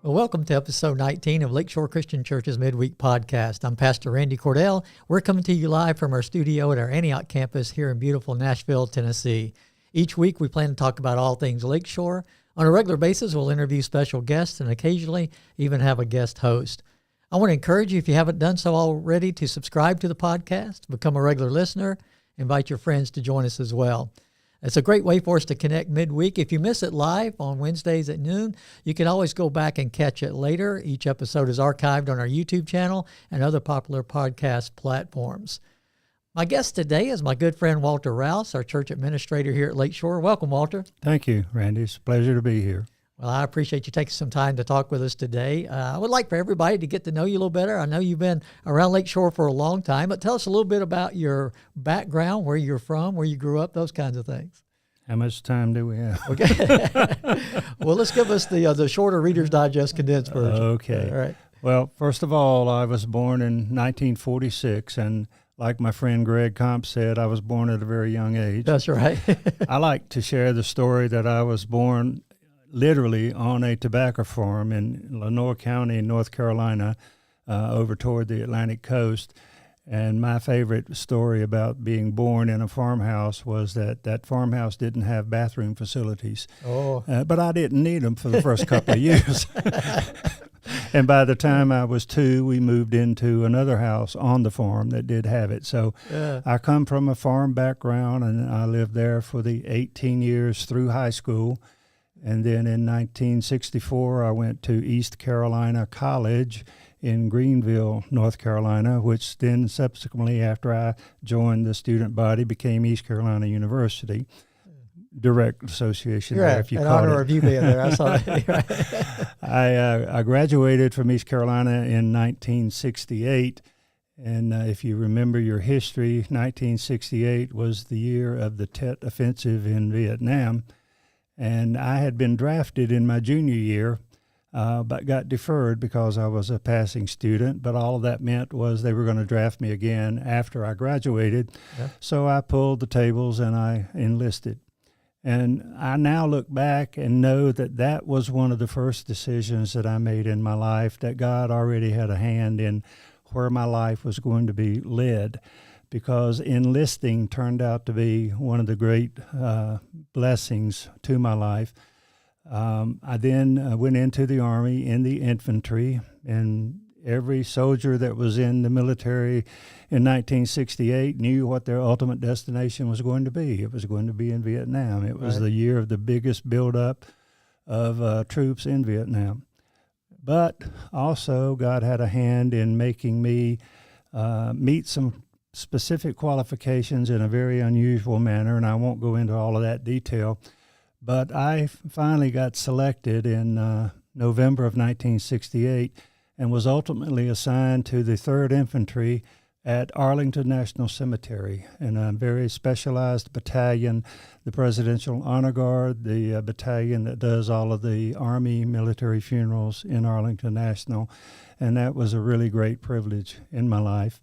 Well, welcome to episode 19 of Lakeshore Christian Church's Midweek podcast. I'm Pastor Randy Cordell. We're coming to you live from our studio at our Antioch campus here in beautiful Nashville, Tennessee. Each week, we plan to talk about all things Lakeshore. On a regular basis, we'll interview special guests and occasionally even have a guest host. I want to encourage you, if you haven't done so already, to subscribe to the podcast, become a regular listener, invite your friends to join us as well. It's a great way for us to connect midweek. If you miss it live on Wednesdays at noon, you can always go back and catch it later. Each episode is archived on our YouTube channel and other popular podcast platforms. My guest today is my good friend Walter Rouse, our church administrator here at Lakeshore. Welcome, Walter. Thank you, Randy. It's a pleasure to be here. Well, I appreciate you taking some time to talk with us today. I would like for everybody to get to know you a little better. I know you've been around Lakeshore for a long time, but tell us a little bit about your background, where you're from, where you grew up, those kinds of things. How much time do we have? Okay. Well, let's give us the shorter Reader's Digest condensed version. Okay. All right. Well, first of all, I was born in 1946, and like my friend Greg Comp said, I was born at a very young age. That's right. I like to share the story that I was born literally on a tobacco farm in Lenoir County, North Carolina, over toward the Atlantic coast. And my favorite story about being born in a farmhouse was that farmhouse didn't have bathroom facilities. Oh. But I didn't need them for the first couple of years. And by the time I was 2, we moved into another house on the farm that did have it. So I come from a farm background, and I lived there for the 18 years through high school. And then in 1964, I went to East Carolina College in Greenville, North Carolina, which then subsequently, after I joined the student body, became East Carolina University. Direct association there, if you caught it. In honor of you being there, I saw that. I graduated from East Carolina in 1968. And if you remember your history, 1968 was the year of the Tet Offensive in Vietnam. And I had been drafted in my junior year, but got deferred because I was a passing student. But all that meant was they were going to draft me again after I graduated. Yeah. So I pulled the tables and I enlisted. And I now look back and know that that was one of the first decisions that I made in my life, that God already had a hand in where my life was going to be led, because enlisting turned out to be one of the great blessings to my life. I then went into the Army in the infantry, and every soldier that was in the military in 1968 knew what their ultimate destination was going to be. It was going to be in Vietnam. It was the year of the biggest buildup of troops in Vietnam. But also God had a hand in making me meet some specific qualifications in a very unusual manner, and I won't go into all of that detail. But I finally got selected in November of 1968 and was ultimately assigned to the 3rd Infantry at Arlington National Cemetery in a very specialized battalion, the Presidential Honor Guard, the battalion that does all of the Army military funerals in Arlington National. And that was a really great privilege in my life.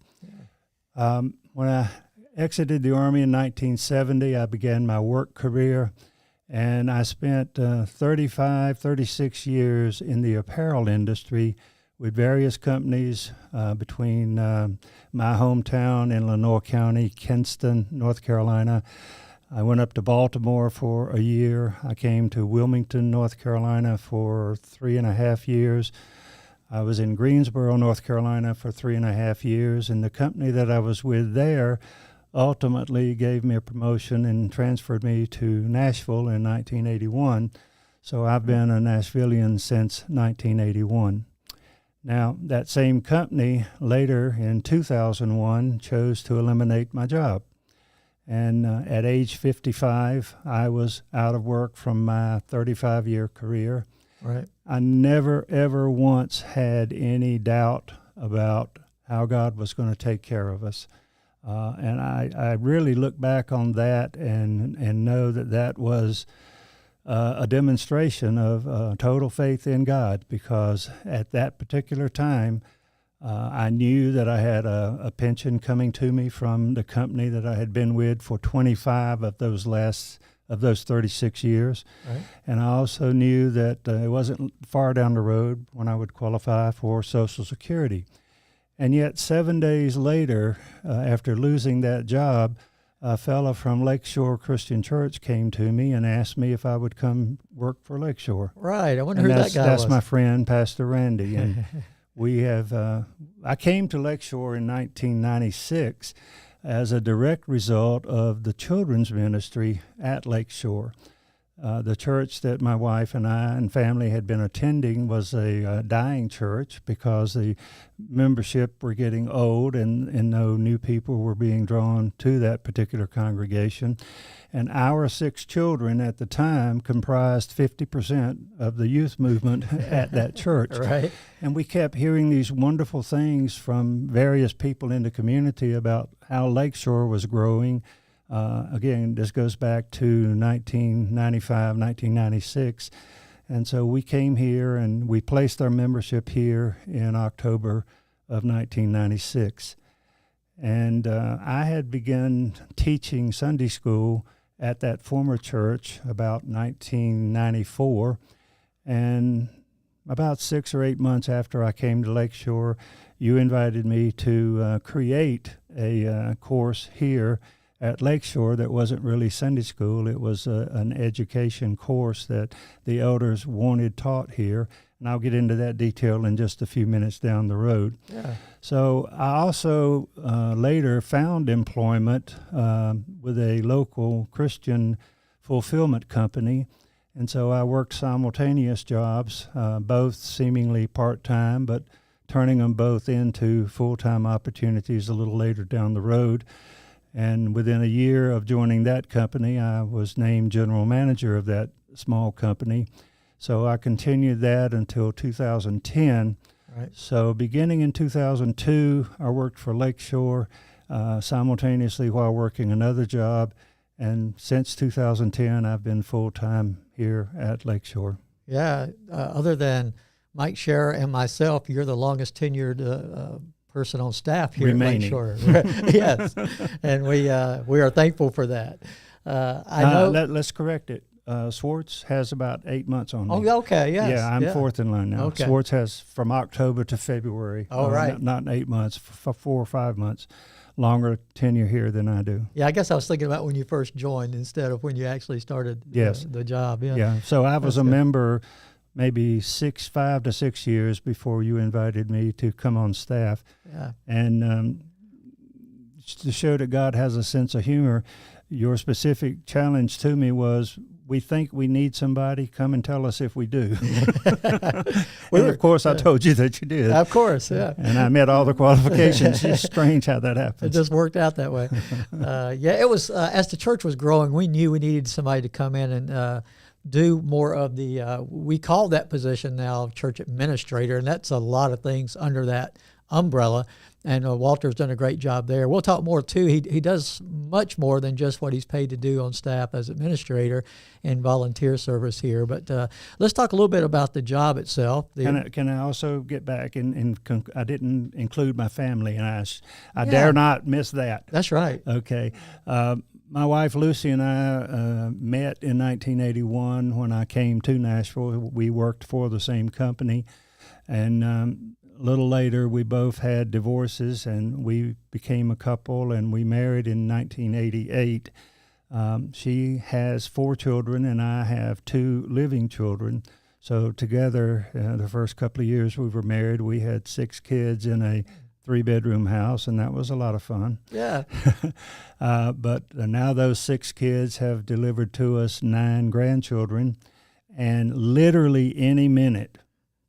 When I exited the Army in 1970, I began my work career, and I spent 36 years in the apparel industry with various companies between my hometown in Lenoir County, Kinston, North Carolina. I went up to Baltimore for a year. I came to Wilmington, North Carolina for 3.5 years. I was in Greensboro, North Carolina for 3.5 years, and the company that I was with there ultimately gave me a promotion and transferred me to Nashville in 1981. So I've been a Nashvillian since 1981. Now, that same company later in 2001 chose to eliminate my job. And at age 55, I was out of work from my 35-year career. Right. I never, ever once had any doubt about how God was going to take care of us. And I really look back on that and know that was a demonstration of total faith in God, because at that particular time, I knew that I had a pension coming to me from the company that I had been with for 25 of those last of those 36 years. Right. And I also knew that it wasn't far down the road when I would qualify for Social Security. And yet 7 days later, after losing that job, a fellow from Lakeshore Christian Church came to me and asked me if I would come work for Lakeshore. Right. I wonder And who that guy that's was. my friend, Pastor Randy. And we have, I came to Lakeshore in 1996 as a direct result of the children's ministry at Lakeshore. The church that my wife and I and family had been attending was a dying church because the membership were getting old and no new people were being drawn to that particular congregation. And our 6 children at the time comprised 50% of the youth movement at that church. Right. And we kept hearing these wonderful things from various people in the community about how Lakeshore was growing. Again, this goes back to 1995, 1996. And so we came here and we placed our membership here in October of 1996. And I had begun teaching Sunday school at that former church about 1994. And about 6 or 8 months after I came to Lakeshore, you invited me to create a course here at Lakeshore that wasn't really Sunday school. It was an education course that the elders wanted taught here. And I'll get into that detail in just a few minutes down the road. Yeah. So I also later found employment with a local Christian fulfillment company. And so I worked simultaneous jobs, both seemingly part-time, but turning them both into full-time opportunities a little later down the road. And within a year of joining that company, I was named general manager of that small company. So I continued that until 2010. Right. So beginning in 2002, I worked for Lakeshore simultaneously while working another job. And since 2010, I've been full-time here at Lakeshore. Yeah. Other than Mike Scherer and myself, you're the longest tenured person on staff here Remaining. at Lakeshore. Yes, and we are thankful for that. I know. Let's correct it. Swartz has about 8 months on me. Oh, okay, yes. Yeah, I'm fourth in line now. Okay. Swartz has from October to February. Oh, right. Not 8 months, 4 or 5 months. Longer tenure here than I do. Yeah, I guess I was thinking about when you first joined instead of when you actually started Yes. the job. Yeah. Yeah, so I was That's a good. member maybe 5 to 6 years before you invited me to come on staff. Yeah. And to show that God has a sense of humor, your specific challenge to me was, we think we need somebody, come and tell us if we do. And of course, I told you that you did. Of course, yeah. And I met all the qualifications. It's strange how that It happens. just worked out that way. Yeah, it was, as the church was growing, we knew we needed somebody to come in and do more of the, we call that position now church administrator, and that's a lot of things under that umbrella. And Walter's done a great job there. We'll talk more too. He does much more than just what he's paid to do on staff as administrator and volunteer service here. But let's talk a little bit about the job itself. Can I also get back I didn't include my family, and I dare not miss that. That's right. Okay. My wife Lucy and I met in 1981 when I came to Nashville. We worked for the same company, and a little later we both had divorces, and we became a couple, and we married in 1988. She has 4 children, and I have 2 living children. So together, the first couple of years we were married, we had 6 kids in a 3-bedroom house, and that was a lot of fun. Yeah. But now those 6 kids have delivered to us 9 grandchildren, and literally any minute,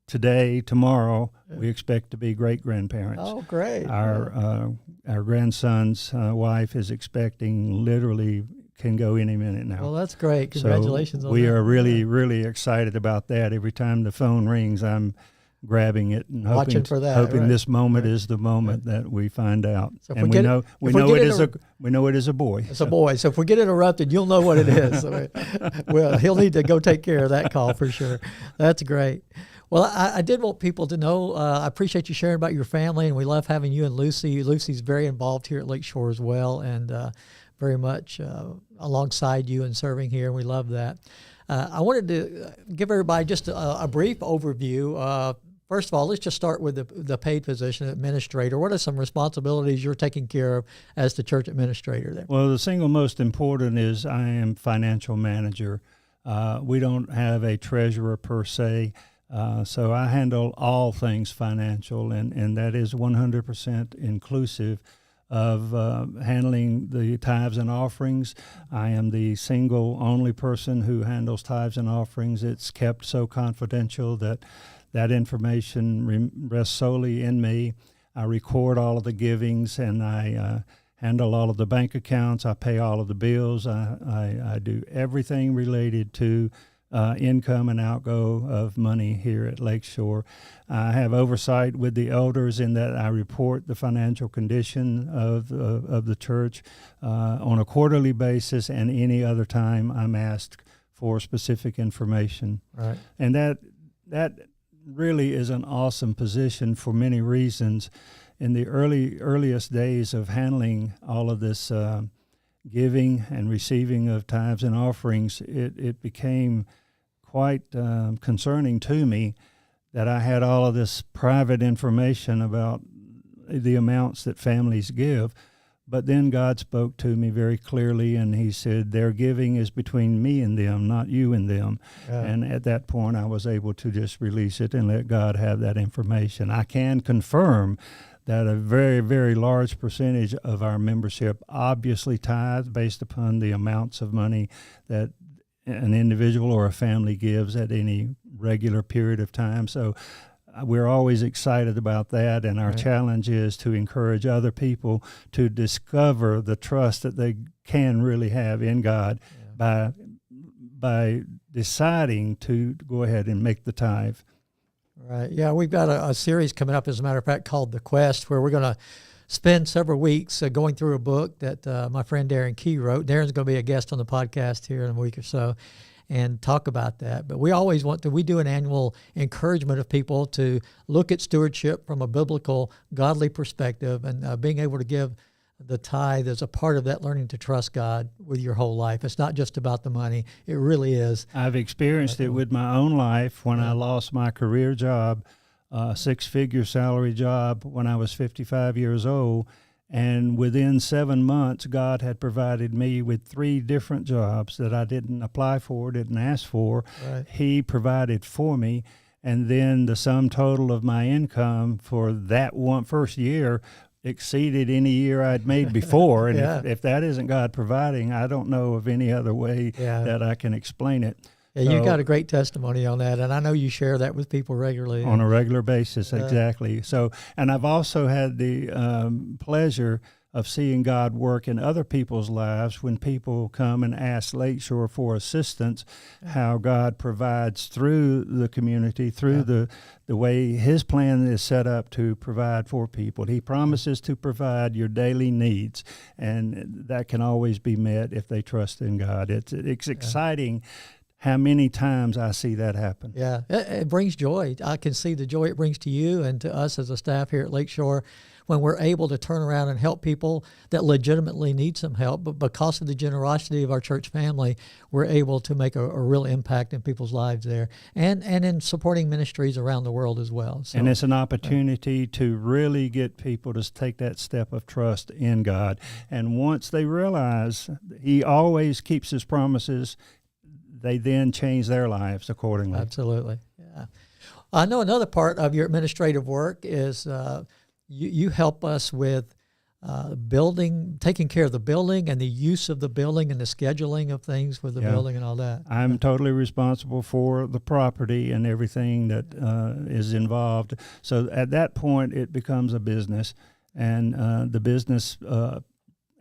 today, tomorrow, we expect to be great-grandparents. Oh, great. Our grandson's wife is expecting, literally can go any minute now. Well, that's great. Congratulations so on we that. are really, really excited about that. Every time the phone rings, I'm grabbing it and Watching for that, hoping right. this moment is the moment that we find out. So if and we we get know it- we if we know get it it is a- we know it is a boy. It's a boy. So if we get interrupted, you'll know what it is. I mean, well, he'll need to go take care of that call for sure. That's great. Well, I did want people to know, I appreciate you sharing about your family, and we love having you and Lucy. Lucy's very involved here at Lakeshore as well, and very much alongside you and serving here, and we love that. I wanted to give everybody just a brief overview. First of all, let's just start with the paid position, administrator. What are some responsibilities you're taking care of as the church administrator there? Well, the single most important is I am financial manager. We don't have a treasurer per se, so I handle all things financial, and that is 100% inclusive of handling the tithes and offerings. I am the single only person who handles tithes and offerings. It's kept so confidential that information rests solely in me. I record all of the givings, and I handle all of the bank accounts. I pay all of the bills. I do everything related to income and outgo of money here at Lakeshore. I have oversight with the elders in that I report the financial condition of the church on a quarterly basis, and any other time I'm asked for specific information. Right. And that really is an awesome position for many reasons. In the earliest days of handling all of this giving and receiving of tithes and offerings, it became quite concerning to me that I had all of this private information about the amounts that families give. But then God spoke to me very clearly, and he said, their giving is between me and them, not you and them. Yeah. And at that point, I was able to just release it and let God have that information. I can confirm that a very, very large percentage of our membership obviously tithe based upon the amounts of money that an individual or a family gives at any regular period of time. So we're always excited about that, and our Right. challenge is to encourage other people to discover the trust that they can really have in God by deciding to go ahead and make the tithe. Right. Yeah, we've got a series coming up, as a matter of fact, called The Quest, where we're going to spend several weeks going through a book that my friend Darren Key wrote. Darren's going to be a guest on the podcast here in a week or so and talk about that. But we always we do an annual encouragement of people to look at stewardship from a biblical, godly perspective, and being able to give the tithe is a part of that, learning to trust God with your whole life. It's not just about the money. It really is. I've experienced it with my own life when I lost my career job, a six-figure salary job when I was 55 years old. And within 7 months, God had provided me with 3 different jobs that I didn't apply for, didn't ask for. Right. He provided for me. And then the sum total of my income for that first year exceeded any year I'd made before. And Yeah. if that isn't God providing, I don't know of any other way that I can explain it. Yeah, you got a great testimony on that, and I know you share that with people regularly. On a regular basis, exactly. So, and I've also had the pleasure of seeing God work in other people's lives when people come and ask Lakeshore for assistance, how God provides through the community, through the way His plan is set up to provide for people. He promises to provide your daily needs, and that can always be met if they trust in God. It's exciting how many times I see that happen. Yeah, it brings joy. I can see the joy it brings to you and to us as a staff here at Lakeshore when we're able to turn around and help people that legitimately need some help. But because of the generosity of our church family, we're able to make a real impact in people's lives there, and in supporting ministries around the world as well. So, and it's an opportunity to really get people to take that step of trust in God. And once they realize He always keeps His promises, they then change their lives accordingly. Absolutely, yeah. I know another part of your administrative work is you help us with building, taking care of the building and the use of the building and the scheduling of things with the building and all that. I'm totally responsible for the property and everything that is involved. So at that point, it becomes a business, and the business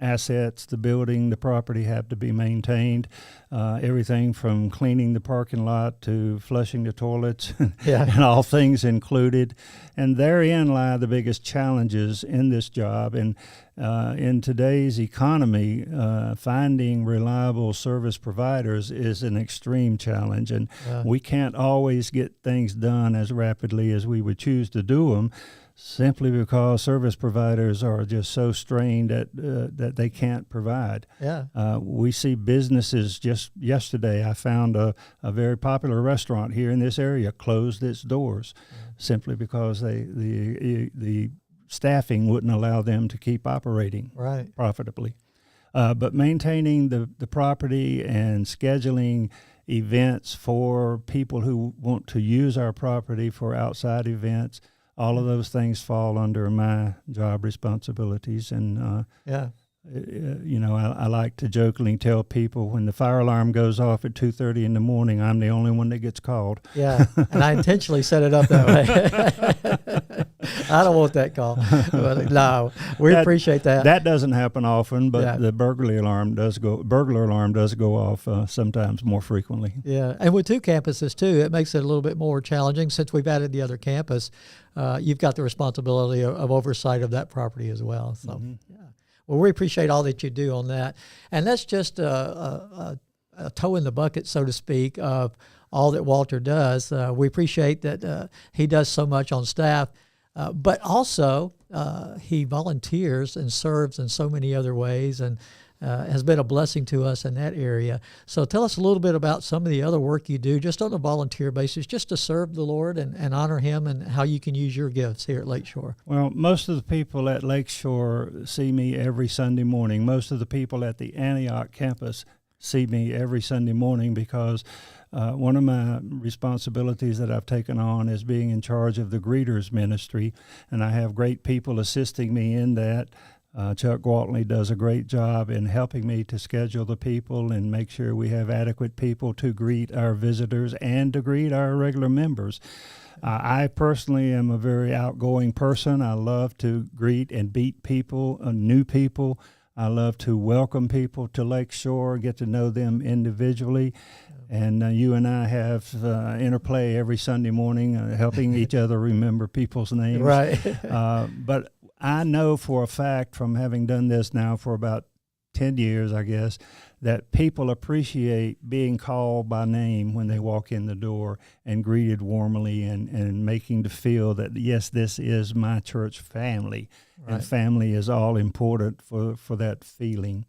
assets, the building, the property have to be maintained. Everything from cleaning the parking lot to flushing the toilets and all things included. And therein lie the biggest challenges in this job. And in today's economy, finding reliable service providers is an extreme challenge. And we can't always get things done as rapidly as we would choose to do them. simply because service providers are just so strained that they can't provide. Yeah. We see businesses. Just yesterday, I found a very popular restaurant here in this area closed its doors simply because the staffing wouldn't allow them to keep operating profitably. But maintaining the property and scheduling events for people who want to use our property for outside events, all of those things fall under my job responsibilities. And, I like to jokingly tell people when the fire alarm goes off at 2:30 in the morning, I'm the only one that gets called. Yeah, and I intentionally set it up that way. I don't want that call. But no, we appreciate that. That doesn't happen often, but the burglar alarm does go off sometimes more frequently. Yeah, and with 2 campuses too, it makes it a little bit more challenging. Since we've added the other campus, you've got the responsibility of oversight of that property as well. So, well, we appreciate all that you do on that, and that's just a toe in the bucket, so to speak, of all that Walter does. We appreciate that he does so much on staff. But also, he volunteers and serves in so many other ways and has been a blessing to us in that area. So tell us a little bit about some of the other work you do just on a volunteer basis, just to serve the Lord and honor him, and how you can use your gifts here at Lakeshore. Well, most of the people at Lakeshore see me every Sunday morning. Most of the people at the Antioch campus see me every Sunday morning because one of my responsibilities that I've taken on is being in charge of the greeters ministry, and I have great people assisting me in that. Chuck Waltley does a great job in helping me to schedule the people and make sure we have adequate people to greet our visitors and to greet our regular members. I personally am a very outgoing person. I love to greet and meet people, new people. I love to welcome people to Lakeshore, get to know them individually. And you and I have interplay every Sunday morning, helping each other remember people's names. Right. But I know for a fact, from having done this now for about 10 years, I guess, that people appreciate being called by name when they walk in the door and greeted warmly and making to feel that, yes, this is my church family. Right. And family is all important for that feeling.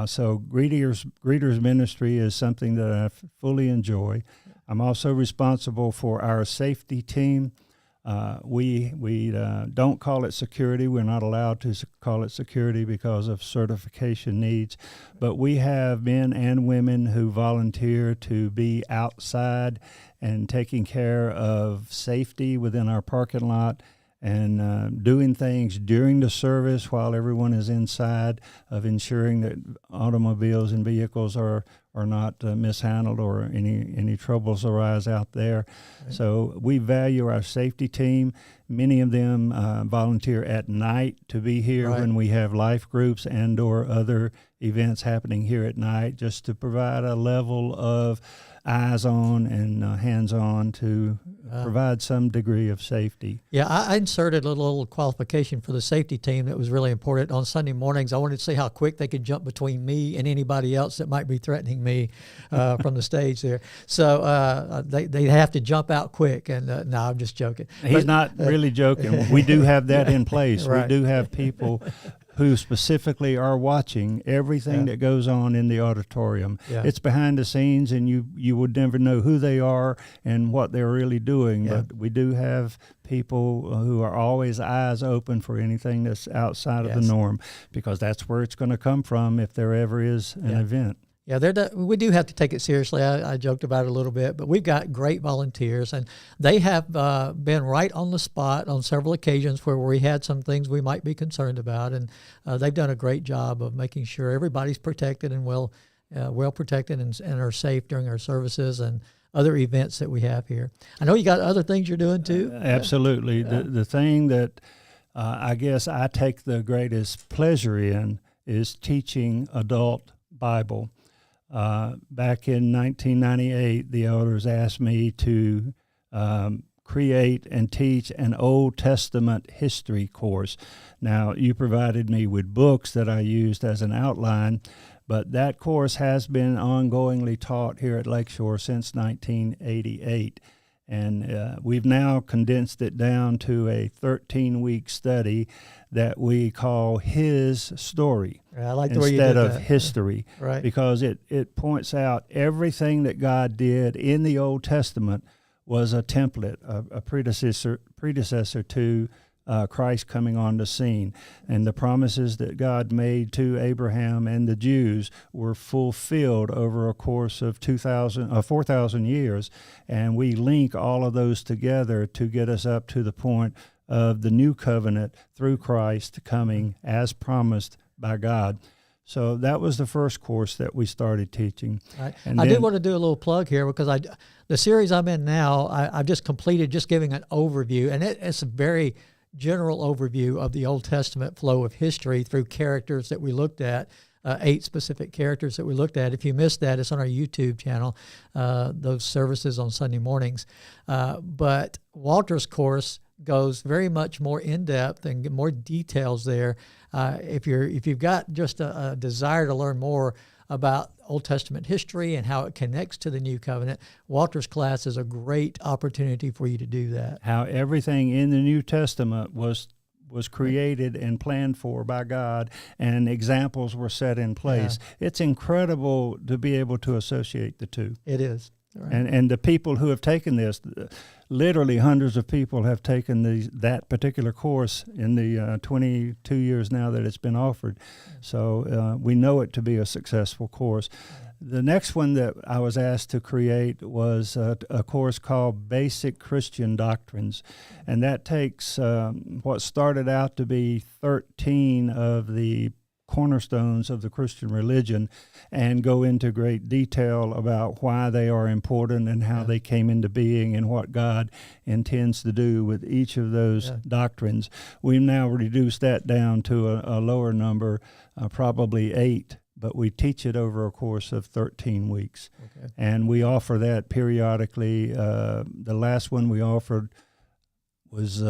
So greeters ministry is something that I fully enjoy. I'm also responsible for our safety team. We don't call it security. We're not allowed to call it security because of certification needs. But we have men and women who volunteer to be outside and taking care of safety within our parking lot, and doing things during the service while everyone is inside, of ensuring that automobiles and vehicles are not mishandled or any troubles arise out there. Right. So we value our safety team. Many of them volunteer at night to be here when we have life groups and or other events happening here at night, just to provide a level of eyes on and hands on to provide some degree of safety. Yeah, I inserted a little qualification for the safety team that was really important. On Sunday mornings, I wanted to see how quick they could jump between me and anybody else that might be threatening me from the stage there. So they have to jump out quick. And no, I'm just joking. He's not really joking. We do have that in place. Right. We do have people who specifically are watching everything that goes on in the auditorium. Yeah. It's behind the scenes, and you would never know who they are and what they're really doing. Yeah. But we do have people who are always eyes open for anything that's outside of the norm, because that's where it's going to come from if there ever is an event. Yeah, we do have to take it seriously. I joked about it a little bit, but we've got great volunteers, and they have been right on the spot on several occasions where we had some things we might be concerned about, and they've done a great job of making sure everybody's protected and well protected and are safe during our services and other events that we have here. I know you got other things you're doing too. Absolutely. The thing that I guess I take the greatest pleasure in is teaching adult Bible. Back in 1998, the elders asked me to create and teach an Old Testament history course. Now, you provided me with books that I used as an outline, but that course has been ongoingly taught here at Lakeshore since 1988. And we've now condensed it down to a 13-week study that we call His Story I like the way you did instead of that. history, Right. because it points out everything that God did in the Old Testament was a template, a predecessor to Christ coming on the scene. And the promises that God made to Abraham and the Jews were fulfilled over a course of 4,000 years. And we link all of those together to get us up to the point of the new covenant through Christ coming as promised by God. So that was the first course that we started teaching. Right. And I then, do want to do a little plug here, because the series I'm in now, I've just completed just giving an overview, and it's a very general overview of the Old Testament flow of history through characters that we looked at, 8 specific characters that we looked at. If you missed that, it's on our YouTube channel, those services on Sunday mornings. But Walter's course goes very much more in depth and get more details there. If you've got just a desire to learn more about Old Testament history and how it connects to the New Covenant, Walter's class is a great opportunity for you to do that. how everything in the New Testament was created and planned for by God, and examples were set in place. Yeah. It's incredible to be able to associate the two. It is. Right. And the people who have taken this, literally hundreds of people have taken that particular course in the 22 years now that it's been offered. So we know it to be a successful course. The next one that I was asked to create was a course called Basic Christian Doctrines. And that takes what started out to be 13 of the cornerstones of the Christian religion and go into great detail about why they are important and how they came into being and what God intends to do with each of those doctrines. We've now reduced that down to a lower number, probably 8, but we teach it over a course of 13 weeks. Okay. And we offer that periodically. The last one we offered was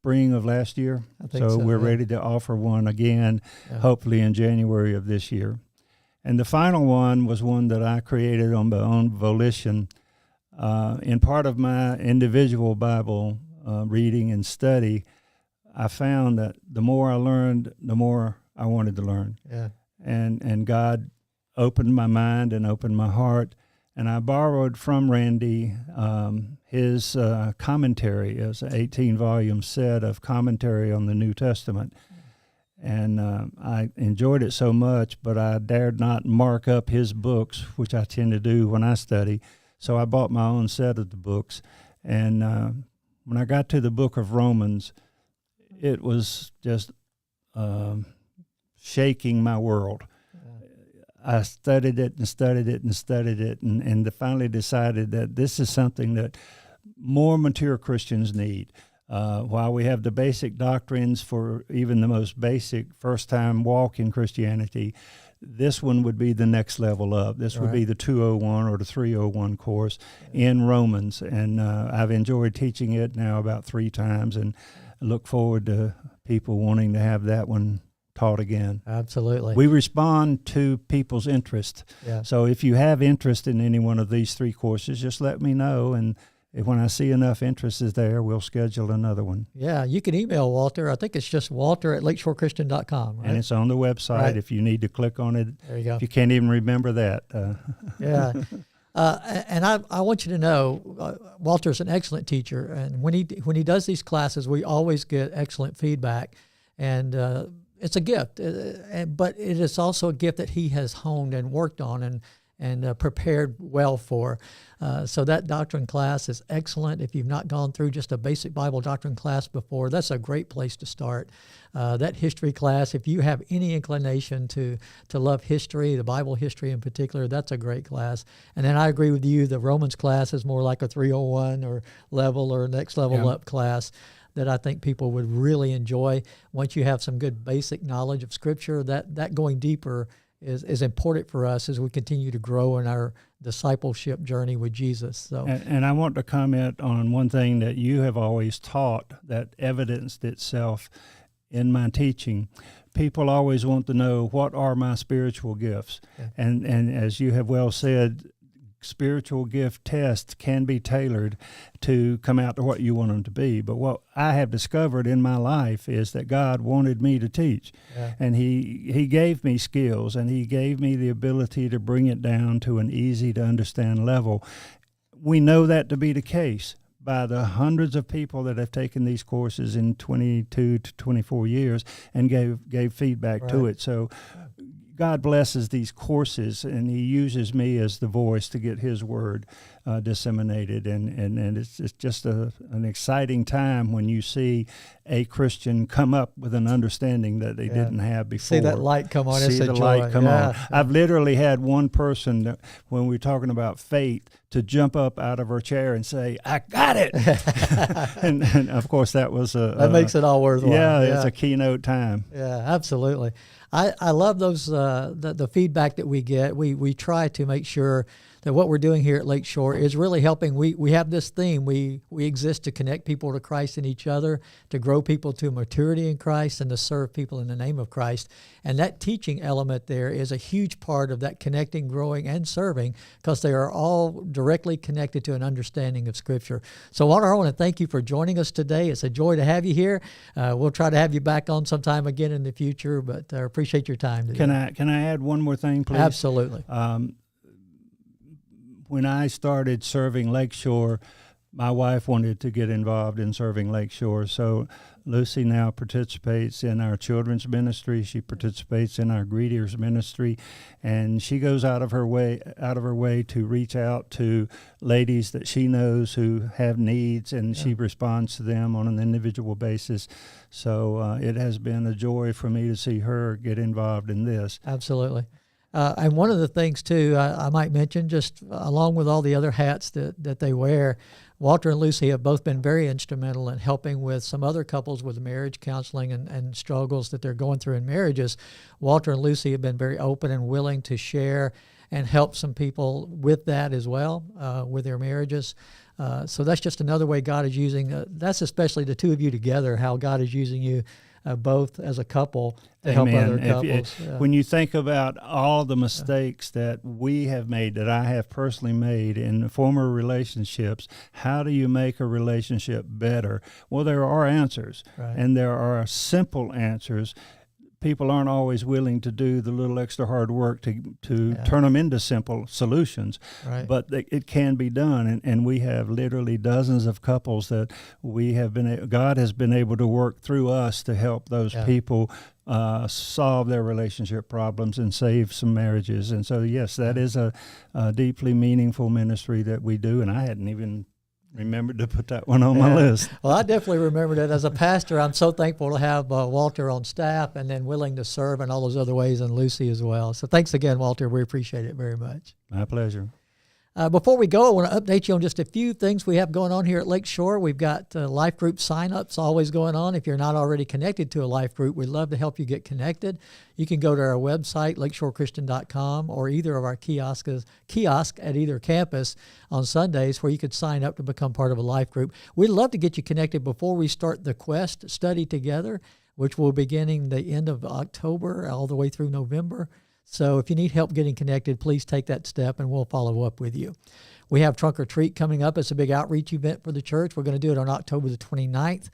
spring of last year. So we're ready to offer one again, hopefully in January of this year. And the final one was one that I created on my own volition. In part of my individual Bible reading and study, I found that the more I learned, the more I wanted to learn. Yeah. And God opened my mind and opened my heart. And I borrowed from Randy his commentary. It was an 18-volume set of commentary on the New Testament. And I enjoyed it so much, but I dared not mark up his books, which I tend to do when I study. So I bought my own set of the books. And when I got to the book of Romans, it was just shaking my world. I studied it and studied it and studied it, and finally decided that this is something that more mature Christians need. While we have the basic doctrines for even the most basic first-time walk in Christianity, this one would be the next level up. This would be the 201 or the 301 course in Romans, and I've enjoyed teaching it now about 3 times, and I look forward to people wanting to have that one taught again. Absolutely. We respond to people's interest. Yeah. So if you have interest in any one of these 3 courses, just let me know, and when I see enough interest is there, we'll schedule another one. Yeah, you can email Walter. I think it's just walter@lakeshorechristian.com, right? And it's on the website if you need to click on it. There you go. If you can't even remember that. Yeah. And I want you to know, Walter's an excellent teacher, and when he does these classes, we always get excellent feedback, and it's a gift, but it is also a gift that he has honed and worked on and prepared well for. So that doctrine class is excellent. If you've not gone through just a basic Bible doctrine class before, that's a great place to start. That history class, if you have any inclination to love history, the Bible history in particular, that's a great class. And then I agree with you, the Romans class is more like a 301 or level or next level up class that I think people would really enjoy. Once you have some good basic knowledge of Scripture, that going deeper is important for us as we continue to grow in our discipleship journey with Jesus. So, and I want to comment on one thing that you have always taught that evidenced itself in my teaching. People always want to know, what are my spiritual gifts? Yeah. And as you have well said, spiritual gift tests can be tailored to come out to what you want them to be. But what I have discovered in my life is that God wanted me to teach. Yeah. And he gave me skills, and he gave me the ability to bring it down to an easy to understand level. We know that to be the case by the hundreds of people that have taken these courses in 22 to 24 years and gave feedback to it. So God blesses these courses, and he uses me as the voice to get his word disseminated. And it's just an exciting time when you see a Christian come up with an understanding that they didn't have before. See that light come on. See it's a the joy. light come on. I've literally had one person, that, when we were talking about faith, to jump up out of her chair and say, "I got it!" and of course that was that makes it all worthwhile. Yeah, it's a keynote time. Yeah, absolutely. I love those the feedback that we get. We try to make sure that what we're doing here at Lakeshore is really helping. We have this theme. We exist to connect people to Christ and each other, to grow people to maturity in Christ, and to serve people in the name of Christ. And that teaching element there is a huge part of that connecting, growing, and serving, because they are all directly connected to an understanding of Scripture. So, Walter, I want to thank you for joining us today. It's a joy to have you here. We'll try to have you back on sometime again in the future, but I appreciate your time today. Can I add one more thing, please? Absolutely. When I started serving Lakeshore, my wife wanted to get involved in serving Lakeshore. So Lucy now participates in our children's ministry. She participates in our greeters ministry, and she goes out of her way to reach out to ladies that she knows who have needs, and she responds to them on an individual basis. So it has been a joy for me to see her get involved in this. Absolutely. And one of the things, too, I might mention, just along with all the other hats that they wear, Walter and Lucy have both been very instrumental in helping with some other couples with marriage counseling and struggles that they're going through in marriages. Walter and Lucy have been very open and willing to share and help some people with that as well, with their marriages. So that's just another way God is using, that's especially the two of you together, how God is using you both as a couple to help other couples. When you think about all the mistakes that we have made, that I have personally made in former relationships, how do you make a relationship better? Well, there are answers, and there are simple answers. People aren't always willing to do the little extra hard work to turn them into simple solutions, but it can be done. And we have literally dozens of couples that God has been able to work through us to help those people solve their relationship problems and save some marriages. And so, yes, that is a deeply meaningful ministry that we do, and I hadn't even remembered to put that one on my list. Well, I definitely remembered it. As a pastor, I'm so thankful to have Walter on staff and then willing to serve in all those other ways, and Lucy as well. So thanks again, Walter. We appreciate it very much. My pleasure. Before we go, I want to update you on just a few things we have going on here at Lakeshore. We've got life group signups always going on. If you're not already connected to a life group, we'd love to help you get connected. You can go to our website, lakeshorechristian.com, or either of our kiosk at either campus on Sundays, where you could sign up to become part of a life group. We'd love to get you connected before we start the Quest study together, which will be beginning the end of October all the way through November. So if you need help getting connected, please take that step and we'll follow up with you. We have Trunk or Treat coming up. It's a big outreach event for the church. We're going to do it on October the 29th.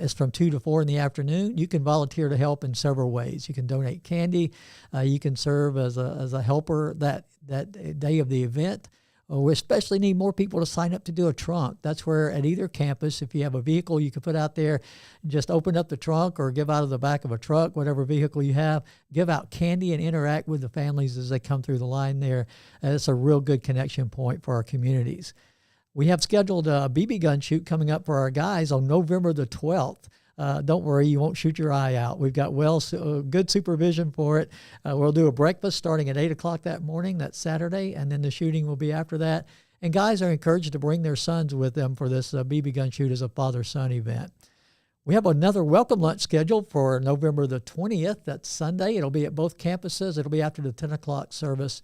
It's from 2 to 4 in the afternoon. You can volunteer to help in several ways. You can donate candy. You can serve as a helper that day of the event. We especially need more people to sign up to do a trunk. That's where at either campus, if you have a vehicle you can put out there, just open up the trunk or give out of the back of a truck, whatever vehicle you have, give out candy and interact with the families as they come through the line there. It's a real good connection point for our communities. We have scheduled a BB gun shoot coming up for our guys on November the 12th. Don't worry, you won't shoot your eye out. We've got good supervision for it. We'll do a breakfast starting at 8 o'clock that morning. That's Saturday, and then the shooting will be after that. And guys are encouraged to bring their sons with them for this BB gun shoot as a father-son event. We have another welcome lunch scheduled for November the 20th. That's Sunday. It'll be at both campuses. It'll be after the 10 o'clock service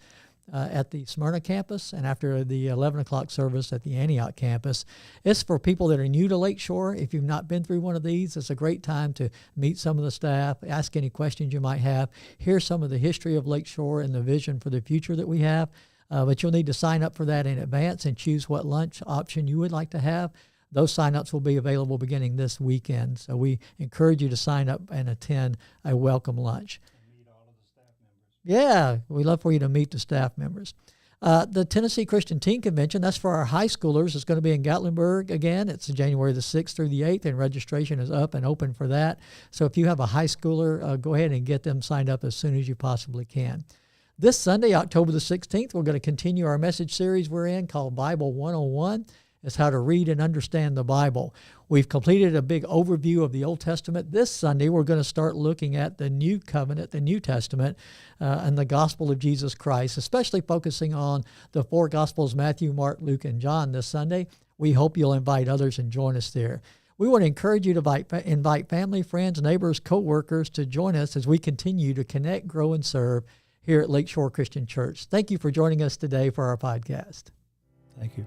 at the Smyrna campus and after the 11 o'clock service at the Antioch campus. It's for people that are new to Lakeshore. If you've not been through one of these, it's a great time to meet some of the staff, ask any questions you might have, hear some of the history of Lakeshore and the vision for the future that we have. but you'll need to sign up for that in advance and choose what lunch option you would like to have. Those sign-ups will be available beginning this weekend, so we encourage you to sign up and attend a welcome lunch. And meet all of the staff members. Yeah, we'd love for you to meet the staff members. The Tennessee Christian Teen Convention, that's for our high schoolers. It's going to be in Gatlinburg again. It's January the 6th through the 8th, and registration is up and open for that. So if you have a high schooler, go ahead and get them signed up as soon as you possibly can. This Sunday, October the 16th, we're going to continue our message series we're in called Bible 101. It's how to read and understand the Bible. We've completed a big overview of the Old Testament. This Sunday, we're going to start looking at the New Covenant, the New Testament, and the Gospel of Jesus Christ, especially focusing on the four Gospels, Matthew, Mark, Luke, and John this Sunday. We hope you'll invite others and join us there. We want to encourage you to invite family, friends, neighbors, co-workers to join us as we continue to connect, grow, and serve here at Lakeshore Christian Church. Thank you for joining us today for our podcast. Thank you.